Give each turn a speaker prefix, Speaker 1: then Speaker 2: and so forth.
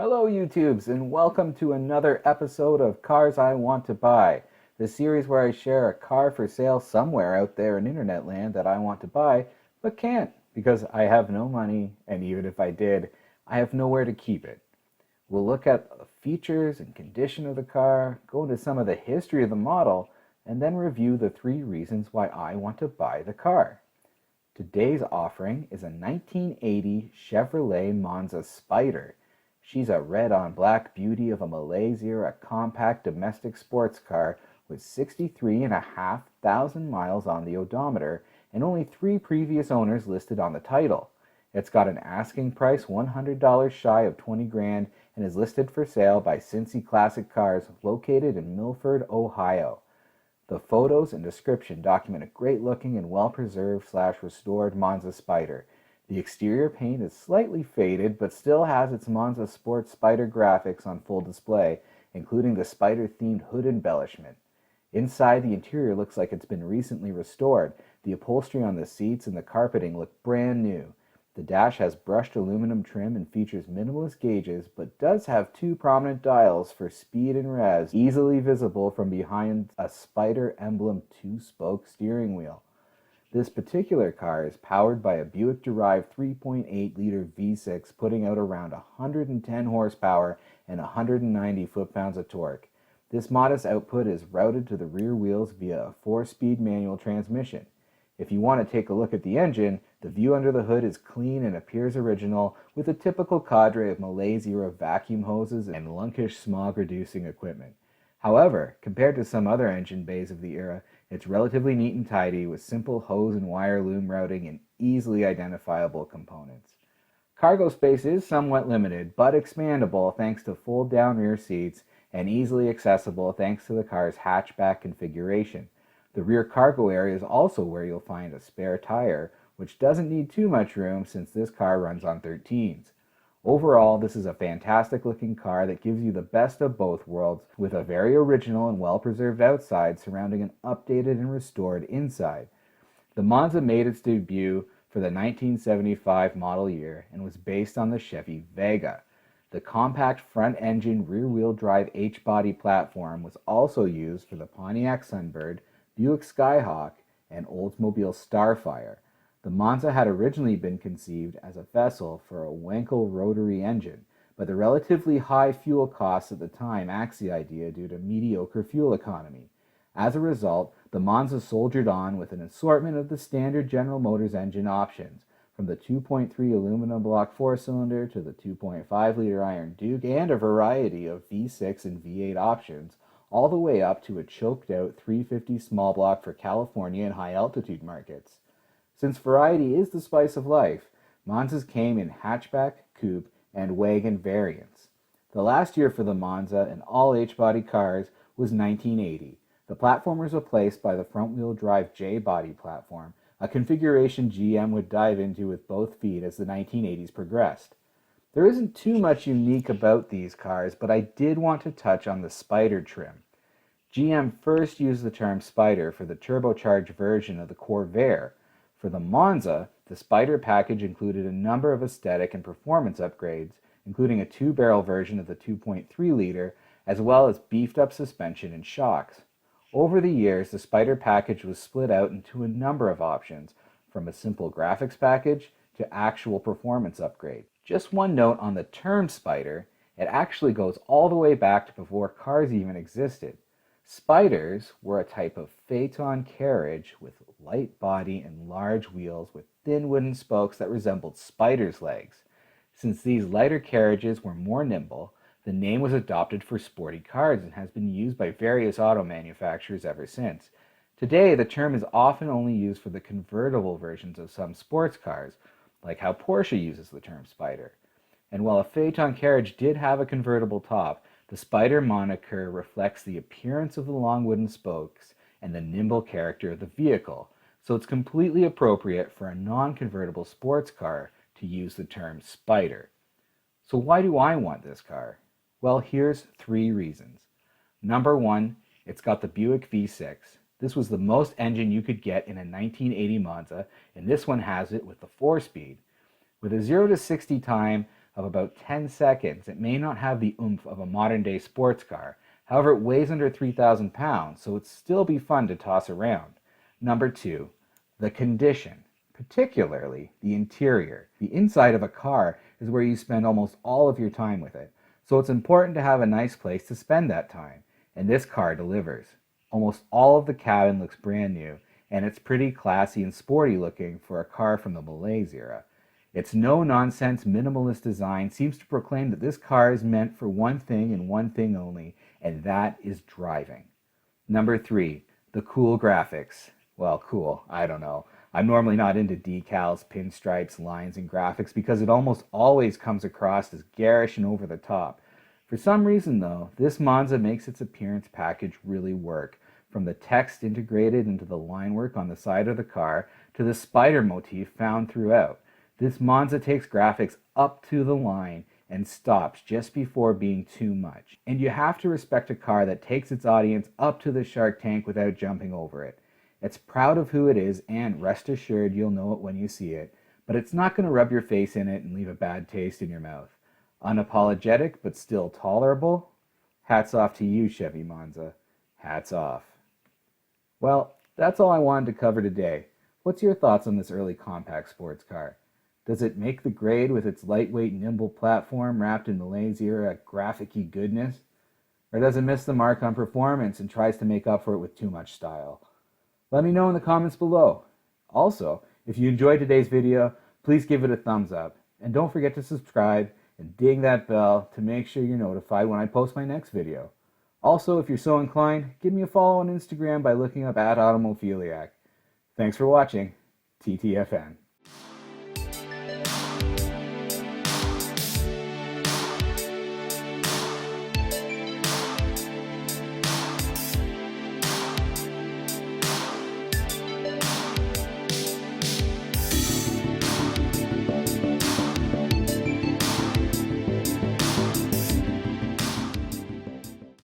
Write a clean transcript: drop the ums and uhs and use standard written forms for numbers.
Speaker 1: Hello YouTubes, and welcome to another episode of Cars I Want to Buy, the series where I share a car for sale somewhere out there in internet land that I want to buy, but can't because I have no money, and even if I did, I have nowhere to keep it. We'll look at the features and condition of the car, go into some of the history of the model, and then review the 3 reasons why I want to buy the car. Today's offering is a 1980 Chevrolet Monza Spyder. She's a red-on-black beauty of a malaise-era compact domestic sports car with 63,500 miles on the odometer and only 3 previous owners listed on the title. It's got an asking price $100 shy of $20,000 and is listed for sale by Cincy Classic Cars located in Milford, Ohio. The photos and description document a great-looking and well-preserved/restored Monza Spyder. The exterior paint is slightly faded, but still has its Monza Sport Spyder graphics on full display, including the Spyder-themed hood embellishment. Inside, the interior looks like it's been recently restored. The upholstery on the seats and the carpeting look brand new. The dash has brushed aluminum trim and features minimalist gauges, but does have 2 prominent dials for speed and revs, easily visible from behind a Spyder emblem 2-spoke steering wheel. This particular car is powered by a Buick derived 3.8-liter V6, putting out around 110 horsepower and 190 foot-pounds of torque. This modest output is routed to the rear wheels via a 4-speed manual transmission. If you want to take a look at the engine, the view under the hood is clean and appears original, with a typical cadre of malaise-era vacuum hoses and lunkish smog-reducing equipment. However, compared to some other engine bays of the era, it's relatively neat and tidy with simple hose and wire loom routing and easily identifiable components. Cargo space is somewhat limited, but expandable thanks to fold-down rear seats and easily accessible thanks to the car's hatchback configuration. The rear cargo area is also where you'll find a spare tire, which doesn't need too much room since this car runs on 13s. Overall, this is a fantastic looking car that gives you the best of both worlds, with a very original and well-preserved outside surrounding an updated and restored inside. The Monza made its debut for the 1975 model year and was based on the Chevy Vega. The compact front-engine rear-wheel drive H-body platform was also used for the Pontiac Sunbird, Buick Skyhawk, and Oldsmobile Starfire. The Monza had originally been conceived as a vessel for a Wankel rotary engine, but the relatively high fuel costs at the time axed the idea due to mediocre fuel economy. As a result, the Monza soldiered on with an assortment of the standard General Motors engine options, from the 2.3 aluminum block 4-cylinder to the 2.5-liter Iron Duke, and a variety of V6 and V8 options, all the way up to a choked-out 350 small block for California and high-altitude markets. Since variety is the spice of life, Monzas came in hatchback, coupe, and wagon variants. The last year for the Monza and all H-body cars was 1980. The platform was replaced by the front-wheel drive J-body platform, a configuration GM would dive into with both feet as the 1980s progressed. There isn't too much unique about these cars, but I did want to touch on the Spyder trim. GM first used the term Spyder for the turbocharged version of the Corvair. For the Monza, the Spyder package included a number of aesthetic and performance upgrades, including a 2-barrel version of the 2.3-liter, as well as beefed-up suspension and shocks. Over the years, the Spyder package was split out into a number of options, from a simple graphics package to actual performance upgrade. Just one note on the term Spyder, it actually goes all the way back to before cars even existed. Spyders were a type of phaeton carriage with light body and large wheels with thin wooden spokes that resembled spiders' legs. Since these lighter carriages were more nimble, the name was adopted for sporty cars and has been used by various auto manufacturers ever since. Today, the term is often only used for the convertible versions of some sports cars, like how Porsche uses the term Spyder. And while a phaeton carriage did have a convertible top, the Spyder moniker reflects the appearance of the long wooden spokes and the nimble character of the vehicle, so it's completely appropriate for a non-convertible sports car to use the term Spyder. So why do I want this car? Well, here's 3 reasons. Number 1, it's got the Buick V6. This was the most engine you could get in a 1980 Monza, and this one has it with the 4-speed. With a 0 to 60 time, of about 10 seconds, it may not have the oomph of a modern-day sports car. However, it weighs under 3,000 pounds, so it'd still be fun to toss around. Number 2, the condition, particularly the interior. The inside of a car is where you spend almost all of your time with it, so it's important to have a nice place to spend that time, and this car delivers. Almost all of the cabin looks brand new, and it's pretty classy and sporty looking for a car from the malaise era. Its no-nonsense minimalist design seems to proclaim that this car is meant for one thing and one thing only, and that is driving. Number 3, the cool graphics. Well, cool, I don't know. I'm normally not into decals, pinstripes, lines, and graphics because it almost always comes across as garish and over the top. For some reason, though, this Monza makes its appearance package really work, from the text integrated into the line work on the side of the car to the spider motif found throughout. This Monza takes graphics up to the line and stops just before being too much. And you have to respect a car that takes its audience up to the shark tank without jumping over it. It's proud of who it is, and rest assured you'll know it when you see it, but it's not going to rub your face in it and leave a bad taste in your mouth. Unapologetic but still tolerable? Hats off to you, Chevy Monza. Hats off. Well, that's all I wanted to cover today. What's your thoughts on this early compact sports car? Does it make the grade with its lightweight, nimble platform wrapped in malaise-era graphic-y goodness? Or does it miss the mark on performance and tries to make up for it with too much style? Let me know in the comments below. Also, if you enjoyed today's video, please give it a thumbs up. And don't forget to subscribe and ding that bell to make sure you're notified when I post my next video. Also, if you're so inclined, give me a follow on Instagram by looking up @Automophiliac. Thanks for watching. TTFN.